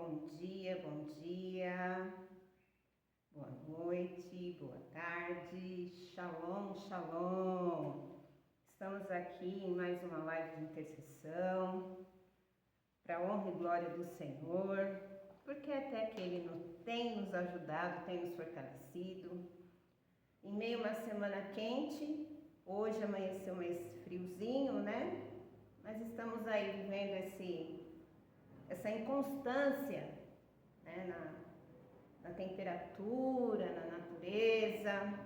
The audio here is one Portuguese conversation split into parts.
bom dia, boa noite, boa tarde, shalom, shalom. Estamos aqui em mais uma live de intercessão, para a honra e glória do Senhor, porque até que Ele tem nos ajudado, tem nos fortalecido. Em meio a uma semana quente, hoje amanheceu mais friozinho, né? Mas estamos aí vivendo essa inconstância, né? na temperatura, na natureza,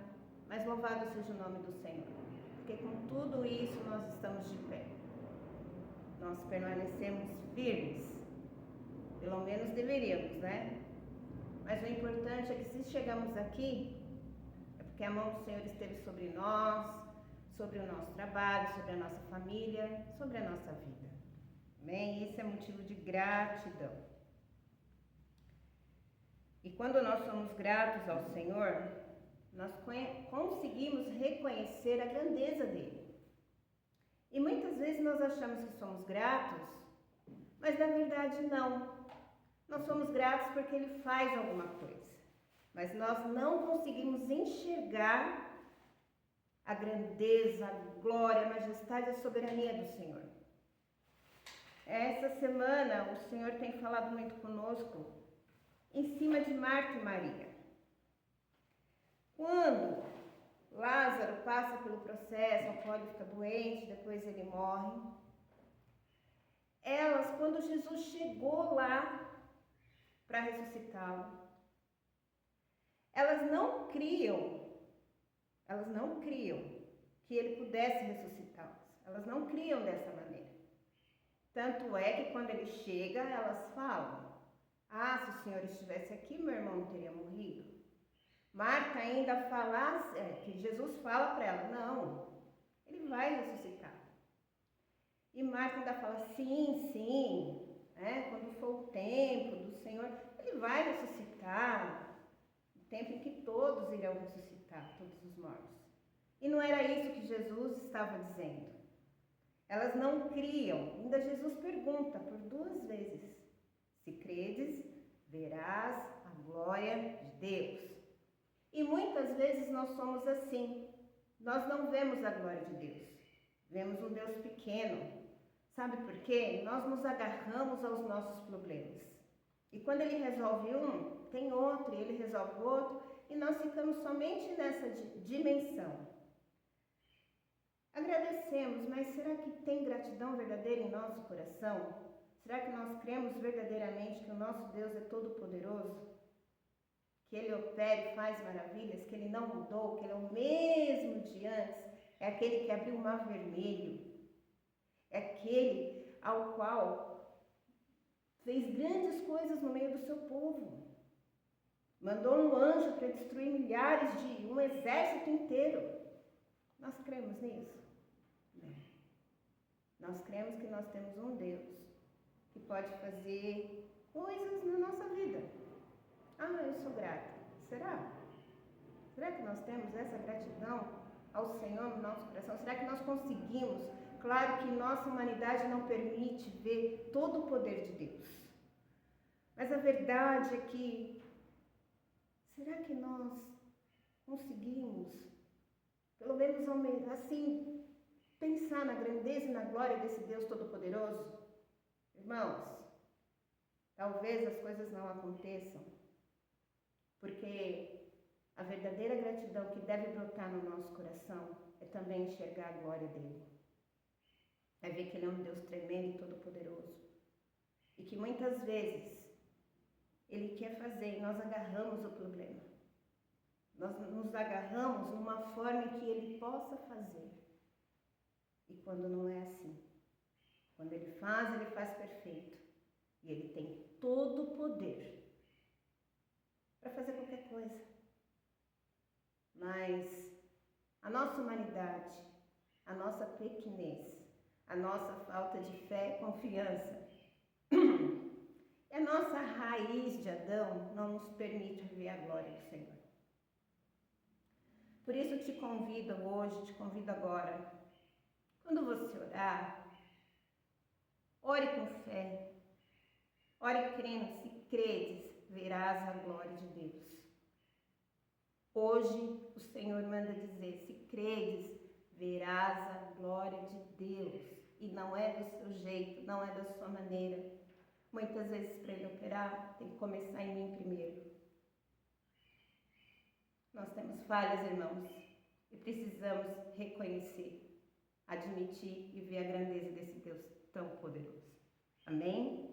mas louvado seja o nome do Senhor, porque com tudo isso nós estamos de pé, nós permanecemos firmes, pelo menos deveríamos, né? Mas o importante é que se chegamos aqui, é porque a mão do Senhor esteve sobre nós, sobre o nosso trabalho, sobre a nossa família, sobre a nossa vida. Amém? Esse é motivo de gratidão. E quando nós somos gratos ao Senhor, nós conseguimos reconhecer a grandeza dele. E muitas vezes nós achamos que somos gratos, mas na verdade não. Nós somos gratos porque ele faz alguma coisa, mas nós não conseguimos enxergar a grandeza, a glória, a majestade, a soberania do Senhor. Essa semana o Senhor tem falado muito conosco em cima de Marta e Maria. Quando Lázaro passa pelo processo, ao qual ele fica doente, depois ele morre, elas, quando Jesus chegou lá para ressuscitá-lo, elas não criam que ele pudesse ressuscitá-los, elas não criam dessa maneira. Tanto é que quando ele chega, elas falam: se o Senhor estivesse aqui, meu irmão não teria morrido. Marta ainda fala, que Jesus fala para ela: não, ele vai ressuscitar. E Marta ainda fala: sim, quando for o tempo do Senhor, ele vai ressuscitar. O tempo em que todos irão ressuscitar, todos os mortos. E não era isso que Jesus estava dizendo. Elas não criam. Ainda Jesus pergunta por 2 vezes: se credes, verás a glória de Deus. E muitas vezes nós somos assim. Nós não vemos a glória de Deus. Vemos um Deus pequeno. Sabe por quê? Nós nos agarramos aos nossos problemas. E quando ele resolve um, tem outro, e ele resolve outro, e nós ficamos somente nessa dimensão. Agradecemos, mas será que tem gratidão verdadeira em nosso coração? Será que nós cremos verdadeiramente que o nosso Deus é todo-poderoso? Que Ele opera e faz maravilhas, que Ele não mudou, que Ele é o mesmo de antes, é aquele que abriu o mar vermelho, é aquele ao qual fez grandes coisas no meio do seu povo. Mandou um anjo para destruir um exército inteiro. Nós cremos nisso? Não. Nós cremos que nós temos um Deus que pode fazer coisas na nossa vida. Eu sou grata. Será? Será que nós temos essa gratidão ao Senhor no nosso coração? Será que nós conseguimos? Claro que nossa humanidade não permite ver todo o poder de Deus. Mas a verdade é que, será que nós conseguimos, pelo menos assim, pensar na grandeza e na glória desse Deus Todo-Poderoso? Irmãos, talvez as coisas não aconteçam, porque a verdadeira gratidão que deve brotar no nosso coração é também enxergar a glória dele. É ver que ele é um Deus tremendo e todo-poderoso. E que muitas vezes ele quer fazer e nós agarramos o problema. Nós nos agarramos numa forma que ele possa fazer. E quando não é assim, quando ele faz perfeito. E ele tem todo o poder para fazer qualquer coisa. Mas a nossa humanidade, a nossa pequenez, a nossa falta de fé e confiança, e a nossa raiz de Adão não nos permite ver a glória do Senhor. Por isso eu te convido hoje, te convido agora, quando você orar, ore com fé, ore crendo, se credes, verás a glória de Deus. Hoje o Senhor manda dizer, se credes, verás a glória de Deus. E não é do seu jeito, não é da sua maneira. Muitas vezes para Ele operar, tem que começar em mim primeiro. Nós temos falhas, irmãos, e precisamos reconhecer, admitir e ver a grandeza desse Deus tão poderoso. Amém?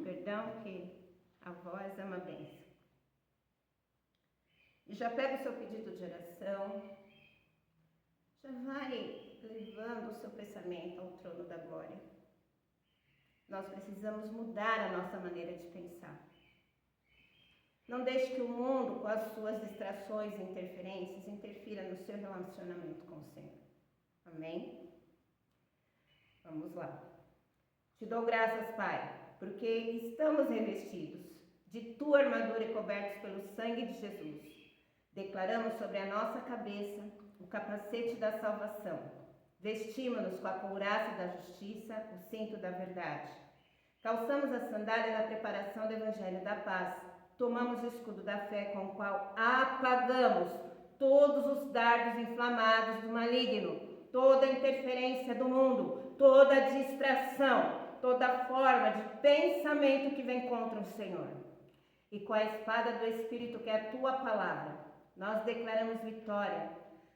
Perdão, que a voz é uma bênção. E já pega o seu pedido de oração, já vai levando o seu pensamento ao trono da glória. Nós precisamos mudar a nossa maneira de pensar. Não deixe que o mundo, com as suas distrações e interferências, interfira no seu relacionamento com o Senhor. Amém? Vamos lá. Te dou graças, Pai, porque estamos revestidos de tua armadura e cobertos pelo sangue de Jesus. Declaramos sobre a nossa cabeça o capacete da salvação. Vestimos-nos com a couraça da justiça, o cinto da verdade. Calçamos a sandália da preparação do evangelho da paz. Tomamos o escudo da fé com o qual apagamos todos os dardos inflamados do maligno, toda interferência do mundo, toda distração, toda forma de pensamento que vem contra o Senhor. E com a espada do Espírito, que é a tua palavra, nós declaramos vitória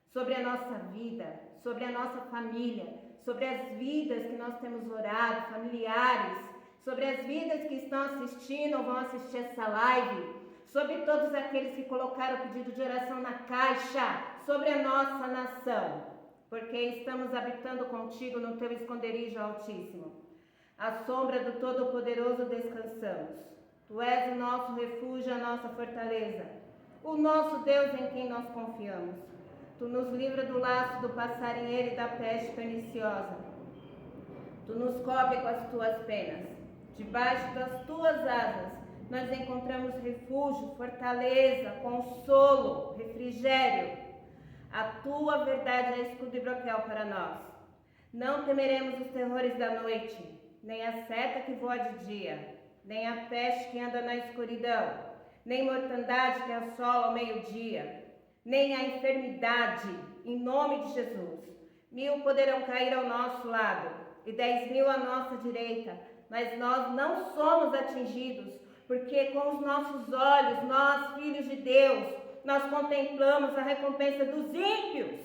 sobre a nossa vida, sobre a nossa família, sobre as vidas que nós temos orado, familiares, sobre as vidas que estão assistindo ou vão assistir essa live, sobre todos aqueles que colocaram o pedido de oração na caixa, sobre a nossa nação, porque estamos habitando contigo no teu esconderijo altíssimo. À sombra do Todo-Poderoso descansamos. Tu és o nosso refúgio, a nossa fortaleza, o nosso Deus em quem nós confiamos. Tu nos livra do laço do passarinheiro e da peste perniciosa. Tu nos cobre com as tuas penas. Debaixo das tuas asas nós encontramos refúgio, fortaleza, consolo, refrigério. A tua verdade é escudo e broquel para nós. Não temeremos os terrores da noite, nem a seta que voa de dia, nem a peste que anda na escuridão, nem mortandade que assola ao meio-dia, nem a enfermidade, em nome de Jesus. 1000 poderão cair ao nosso lado e 10.000 à nossa direita, mas nós não somos atingidos, porque com os nossos olhos, nós, filhos de Deus, nós contemplamos a recompensa dos ímpios,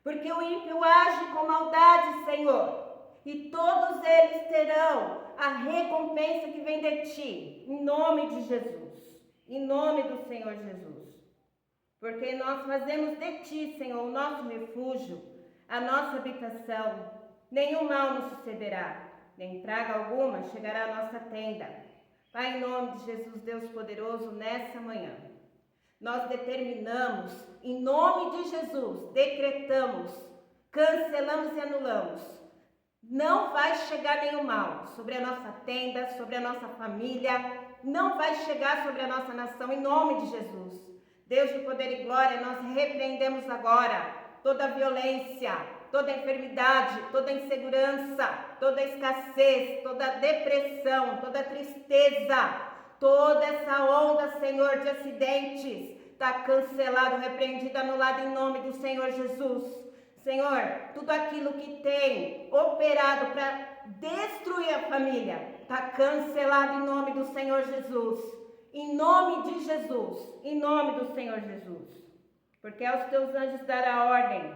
porque o ímpio age com maldade, Senhor, e todos eles terão a recompensa que vem de ti, em nome de Jesus, em nome do Senhor Jesus. Porque nós fazemos de ti, Senhor, o nosso refúgio, a nossa habitação. Nenhum mal nos sucederá, nem praga alguma chegará à nossa tenda. Pai, em nome de Jesus, Deus poderoso, nessa manhã, nós determinamos, em nome de Jesus, decretamos, cancelamos e anulamos. Não vai chegar nenhum mal sobre a nossa tenda, sobre a nossa família, não vai chegar sobre a nossa nação, em nome de Jesus. Deus de poder e glória, nós repreendemos agora toda violência, toda enfermidade, toda insegurança, toda escassez, toda depressão, toda tristeza, toda essa onda, Senhor, de acidentes, está cancelado, repreendido, anulado em nome do Senhor Jesus. Senhor, tudo aquilo que tem operado para destruir a família, está cancelado em nome do Senhor Jesus. Em nome de Jesus, em nome do Senhor Jesus. Porque aos teus anjos dará ordem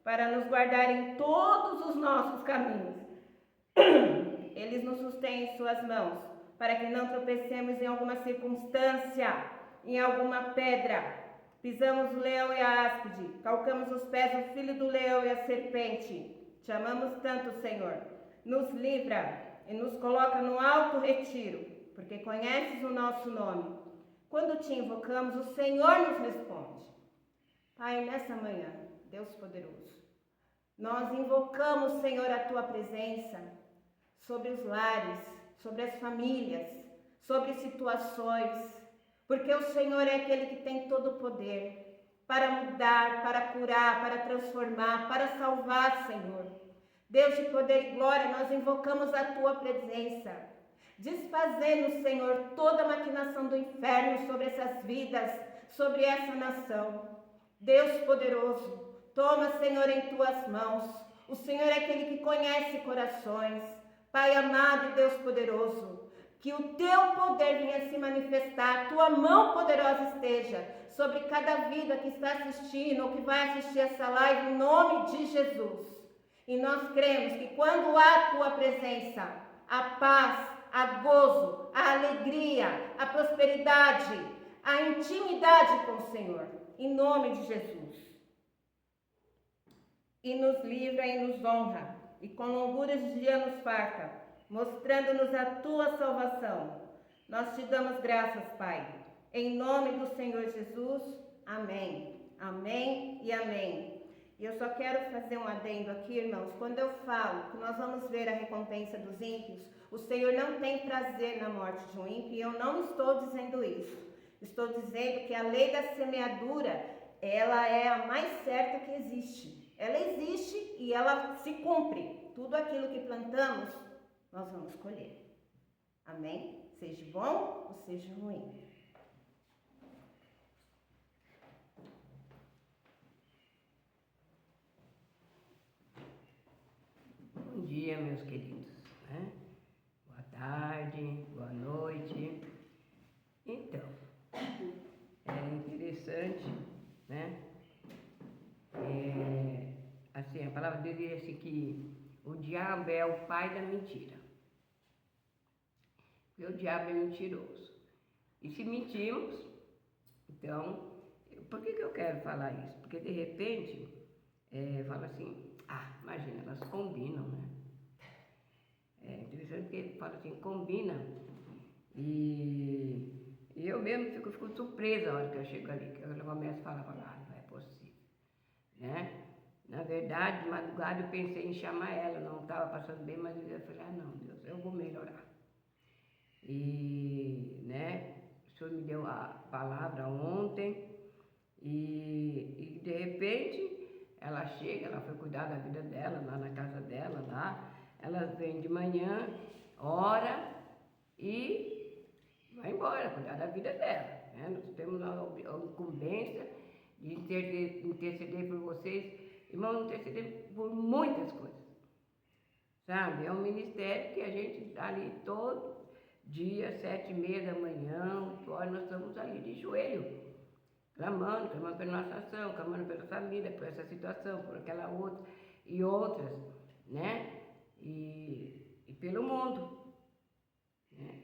para nos guardar em todos os nossos caminhos. Eles nos sustêm em suas mãos, para que não tropecemos em alguma circunstância, em alguma pedra. Pisamos o leão e a áspide, calcamos os pés o filho do leão e a serpente. Te amamos tanto, Senhor. Nos livra e nos coloca no alto retiro, porque conheces o nosso nome. Quando te invocamos, o Senhor nos responde. Pai, nessa manhã, Deus poderoso, nós invocamos, Senhor, a tua presença sobre os lares, sobre as famílias, sobre situações, porque o Senhor é aquele que tem todo o poder para mudar, para curar, para transformar, para salvar, Senhor. Deus de poder e glória, nós invocamos a tua presença. desfazendo, Senhor, toda a maquinação do inferno sobre essas vidas, sobre essa nação. Deus poderoso, toma, Senhor, em tuas mãos. O Senhor é aquele que conhece corações. Pai amado e Deus poderoso, que o teu poder venha se manifestar, a tua mão poderosa esteja sobre cada vida que está assistindo ou que vai assistir essa live, em nome de Jesus. E nós cremos que quando há a tua presença, a paz, a gozo, a alegria, a prosperidade, a intimidade com o Senhor, em nome de Jesus. E nos livra e nos honra, e com longuras de dia nos farta, mostrando-nos a tua salvação. Nós te damos graças, Pai. Em nome do Senhor Jesus, amém. Amém e amém. E eu só quero fazer um adendo aqui, irmãos. Quando eu falo que nós vamos ver a recompensa dos ímpios, o Senhor não tem prazer na morte de um ímpio, e eu não estou dizendo isso. Estou dizendo que a lei da semeadura, ela é a mais certa que existe. Ela existe e ela se cumpre. Tudo aquilo que plantamos, nós vamos colher. Amém? Seja bom ou seja ruim. Bom dia, meus queridos, né? Boa tarde, boa noite. Então, é interessante, né? Assim, a palavra de Deus diz assim que o diabo é o pai da mentira. Porque o diabo é mentiroso. E se mentimos, então, por que eu quero falar isso? Porque de repente, fala assim, imagina, elas combinam, né? É interessante que ele fala assim, combina. E eu mesmo fico surpresa a hora que eu chego ali, que eu começo a falar, não é possível, né? Na verdade, de madrugada eu pensei em chamar ela, não estava passando bem, mas eu falei, não, Deus, eu vou melhorar. E, né, o Senhor me deu a palavra ontem e de repente ela chega, ela foi cuidar da vida dela, lá na casa dela, lá. Ela vem de manhã, ora e vai embora, cuidar da vida dela. Né? Nós temos a incumbência de interceder por vocês. Irmãos, interceder por muitas coisas. Sabe? É um ministério que a gente está ali todo dia, 7h30 da manhã, 8 horas, nós estamos ali de joelho, clamando pela nossa ação, clamando pela família, por essa situação, por aquela outra e outras, né? E pelo mundo. Né?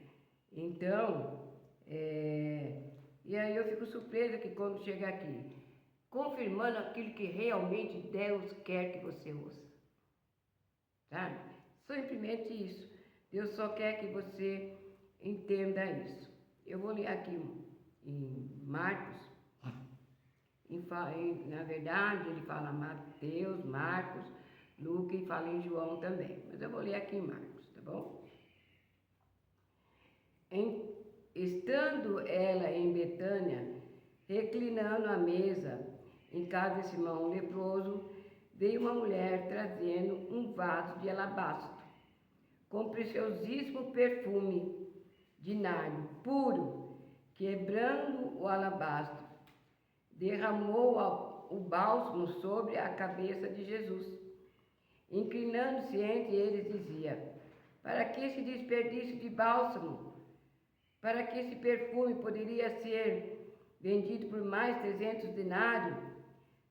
Então, e aí eu fico surpresa que quando chega aqui, confirmando aquilo que realmente Deus quer que você ouça. Sabe? Simplesmente isso. Deus só quer que você entenda isso. Eu vou ler aqui em Marcos. Na verdade, ele fala Mateus, Marcos, Lucas e fala em João também. Mas eu vou ler aqui em Marcos, tá bom? Estando ela em Betânia, reclinando à mesa, em casa de Simão leproso, veio uma mulher trazendo um vaso de alabastro, com preciosíssimo perfume de nardo puro, quebrando o alabastro, derramou o bálsamo sobre a cabeça de Jesus. Inclinando-se entre eles, dizia: para que esse desperdício de bálsamo? Para que esse perfume poderia ser vendido por mais 300 denários?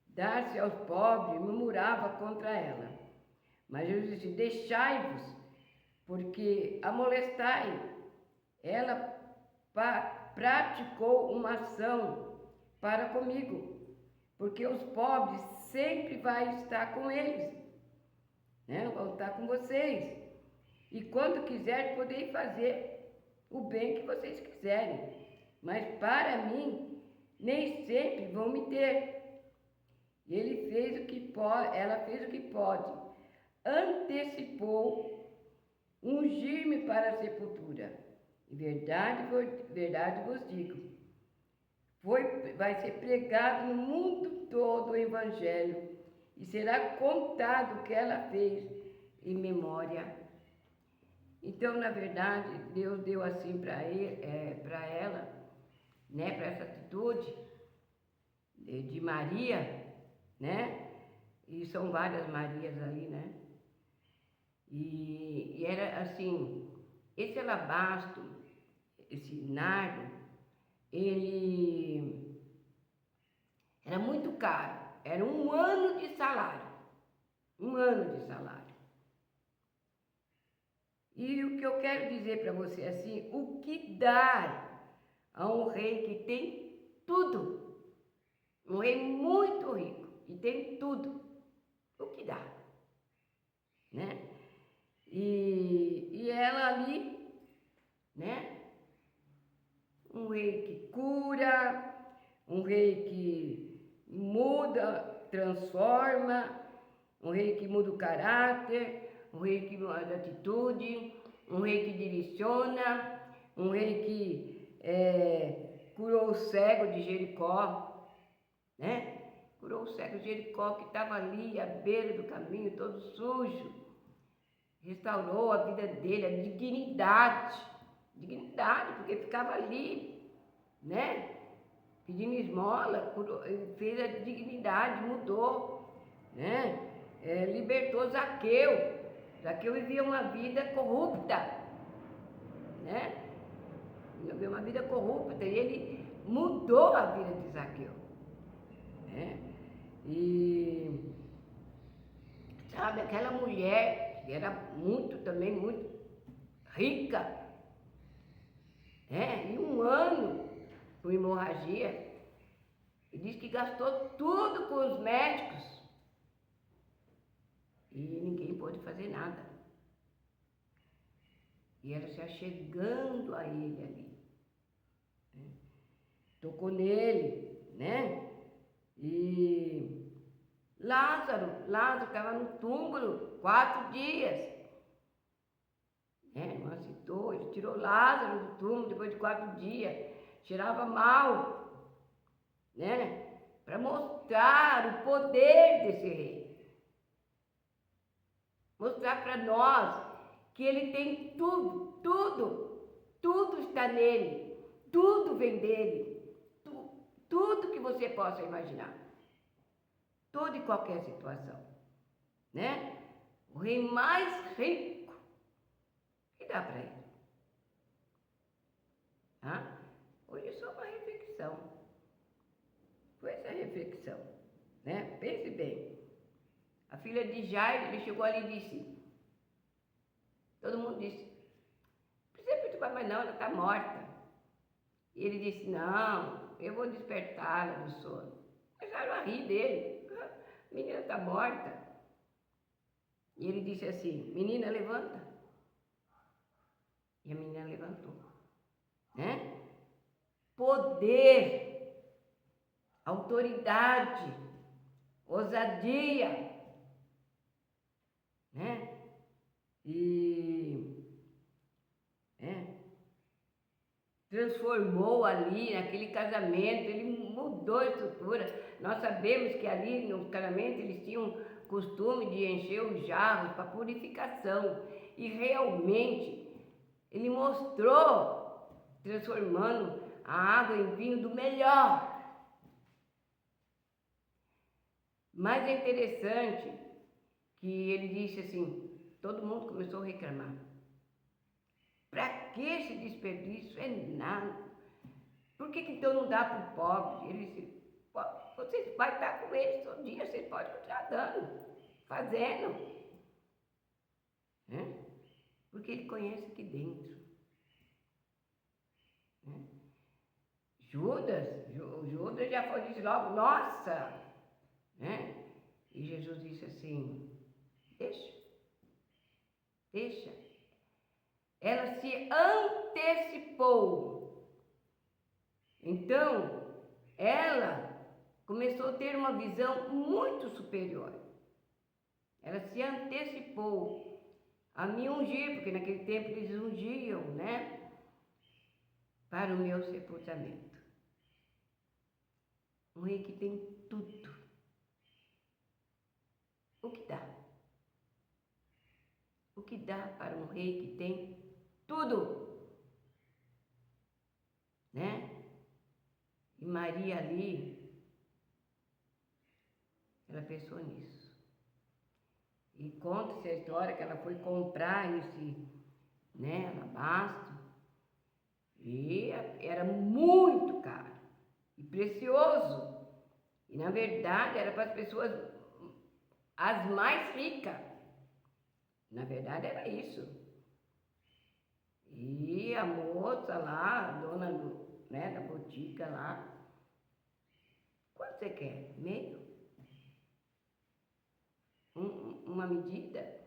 Dar-se aos pobres, murmurava contra ela. Mas Jesus disse: deixai-vos, porque a molestai. Ela praticou uma ação para comigo, porque os pobres sempre vai estar com eles, né? Vão estar com vocês. E quando quiser, podeis fazer o bem que vocês quiserem. Mas para mim, nem sempre vão me ter. Ele fez o que pode, ela fez o que pode. Antecipou ungir-me para a sepultura. E verdade vos digo, vai ser pregado no mundo todo o Evangelho, e será contado o que ela fez em memória Então, na verdade, Deus deu assim para ela, né, para essa atitude de Maria, né? E são várias Marias ali, né? E era assim, esse alabastro, esse nardo, ele era muito caro, era um ano de salário, um ano de salário. E o que eu quero dizer para você é assim, o que dar a um rei que tem tudo, um rei muito rico e tem tudo, o que dá, né? E ela ali, né? Um rei que cura, um rei que muda, transforma, um rei que muda o caráter, um rei que muda a atitude, um rei que direciona, um rei que curou o cego de Jericó, né? Curou o cego de Jericó que estava ali à beira do caminho, todo sujo. Restaurou a vida dele, a dignidade, porque ficava ali, né? Pedindo esmola, fez a dignidade, mudou, né? Libertou Zaqueu. Zaqueu vivia uma vida corrupta, né? Vivia uma vida corrupta e ele mudou a vida de Zaqueu, né? E sabe, aquela mulher que era também muito rica, né? Em um ano com hemorragia, e diz que gastou tudo com os médicos e ninguém pôde fazer nada. E ela se achegando a ele ali, né? Tocou nele, né? E Lázaro estava no túmulo 4 dias. Não aceitou, ele tirou Lázaro do túmulo depois de 4 dias. Cheirava mal, né? Para mostrar o poder desse rei. Mostrar para nós que ele tem tudo está nele, tudo vem dele, tudo que você possa imaginar. Toda e qualquer situação, né? O rei mais rico, que dá para ele? Hoje é só uma reflexão. Foi essa reflexão, né? Pense bem. A filha de Jairo, ele chegou ali e disse, todo mundo disse, não precisa perturbar mais não, ela está morta. E ele disse, não, eu vou despertá-la do sono. Mas Jairo a rir dele, a menina está morta. E ele disse assim, menina, levanta. E a menina levantou, né? Poder, autoridade, ousadia, né? Transformou ali naquele casamento, ele mudou a estrutura. Nós sabemos que ali no casamento eles tinham costume de encher os jarros para purificação. E realmente ele mostrou, transformando a água em vinho do melhor. Mas é interessante que ele disse assim, todo mundo começou a reclamar. Para que esse desperdício? É nada. Por que então não dá para o pobre? Ele disse, vocês vai estar com eles todo dia, vocês podem continuar dando, fazendo. Porque ele conhece aqui dentro. Judas já foi, disse logo, nossa! E Jesus disse assim, deixa. Ela se antecipou. Então, ela começou a ter uma visão muito superior. Ela se antecipou a me ungir, porque naquele tempo eles ungiam, né? Para o meu sepultamento. Um rei que tem tudo. O que dá? O que que dá para um rei que tem tudo, né? E Maria ali, ela pensou nisso. E conta-se a história que ela foi comprar esse, né, alabastro, e era muito caro e precioso. E na verdade era para as pessoas as mais ricas. Na verdade era isso. E a moça lá, a dona da botica lá, quanto você quer? Meio? Uma medida?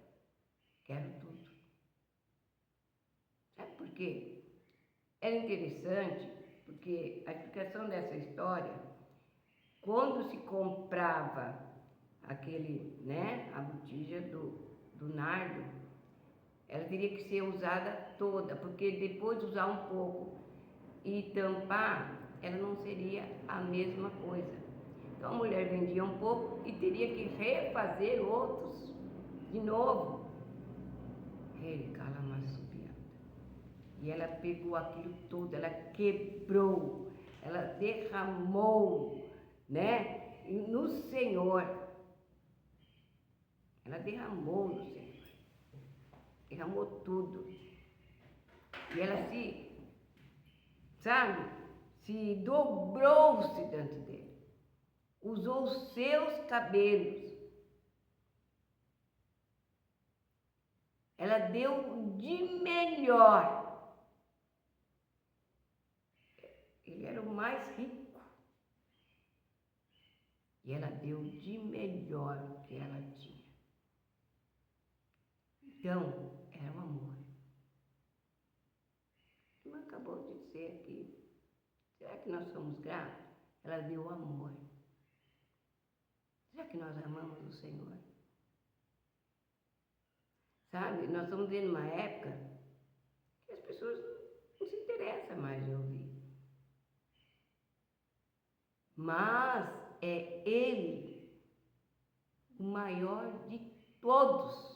Quero tudo. Sabe por quê? Era interessante, porque a explicação dessa história, quando se comprava aquele, né, a botija do nardo, ela teria que ser usada toda, porque depois de usar um pouco e tampar, ela não seria a mesma coisa. Então a mulher vendia um pouco e teria que refazer outros de novo. Ele calamaçubiata. E ela pegou aquilo tudo, ela quebrou, ela derramou, né, no Senhor. Ela derramou no Senhor. Derramou tudo. E ela se dobrou-se diante dele. Usou os seus cabelos. Ela deu de melhor. Ele era o mais rico. E ela deu de melhor que ela tinha. Então, era um amor. Como acabou de dizer aqui, será que nós somos gratos? Ela deu amor. Será que nós amamos o Senhor? Sabe, nós estamos vivendo uma época que as pessoas não se interessam mais em ouvir. Mas é Ele, o maior de todos.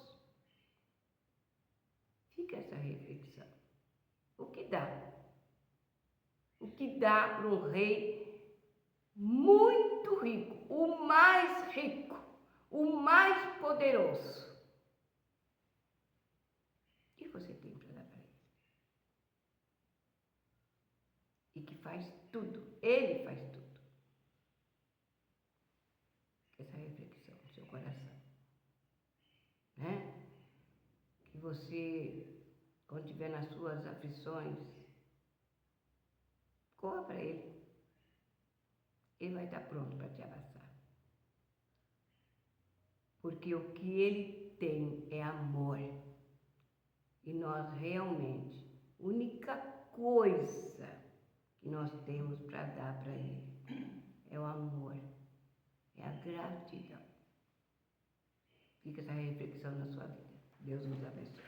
Fica essa reflexão. O que dá? O que dá para um rei muito rico, o mais rico, o mais poderoso? O que você tem para dar para ele? E que faz tudo, ele faz tudo. Essa reflexão no seu coração, né? Que você, quando estiver nas suas aflições, corra para ele. Ele vai estar pronto para te abraçar. Porque o que ele tem é amor. E nós realmente, a única coisa que nós temos para dar para ele é o amor, é a gratidão. Fica essa reflexão na sua vida. Deus nos abençoe.